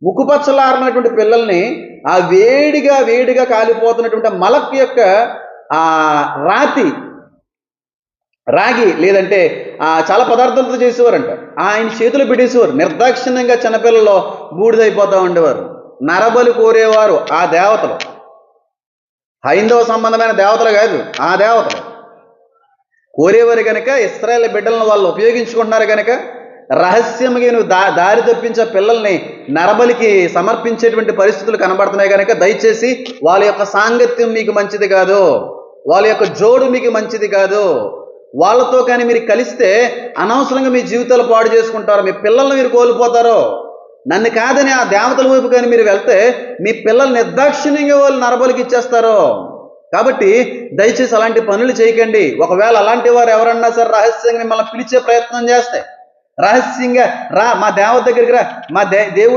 ముక్కుపచ్చలారినటువంటి పిల్లల్ని ఆ వేడిగా వేడిగా కాలిపోతున్నటువంటి మలక్ యొక్క ఆ రాగి లేదంటే చాలా పదార్థాలతో చేసేవారంట. ఆయన చేతులు పెట్టేసేవారు. నిర్దాక్షిణ్యంగా చిన్నపిల్లలు బూడిదైపోతూ ఉండేవారు. నరబలి కోరేవారు ఆ దేవతలు. హైందవ సంబంధమైన దేవతలు కాదు, ఆ దేవతలు కోరేవారు కనుక ఇశ్రాయేలు బిడ్డలను వాళ్ళు ఉపయోగించుకుంటున్నారు కనుక రహస్యంగా నువ్వు దారి తప్పించే పిల్లల్ని నరబలికి సమర్పించేటువంటి పరిస్థితులు కనబడుతున్నాయి కనుక దయచేసి వాళ్ళ యొక్క సాంగత్యం మీకు మంచిది కాదు, వాళ్ళ యొక్క జోడు మీకు మంచిది కాదు. వాళ్ళతో కానీ మీరు కలిస్తే అనవసరంగా మీ జీవితాలు పాడు చేసుకుంటారు, మీ పిల్లల్ని మీరు కోల్పోతారు. నన్ను కాదని ఆ దేవతల వైపు కానీ మీరు వెళ్తే మీ పిల్లలు నిర్దాక్షిణ్యంగా వాళ్ళు నరబలికి ఇచ్చేస్తారు. కాబట్టి దయచేసి అలాంటి పనులు చేయకండి. ఒకవేళ అలాంటి వారు ఎవరన్నా సరే రహస్యంగా మిమ్మల్ని పిలిచే ప్రయత్నం చేస్తే రహస్యంగా రా, మా దేవత దగ్గరికి రా, మా దేవుడు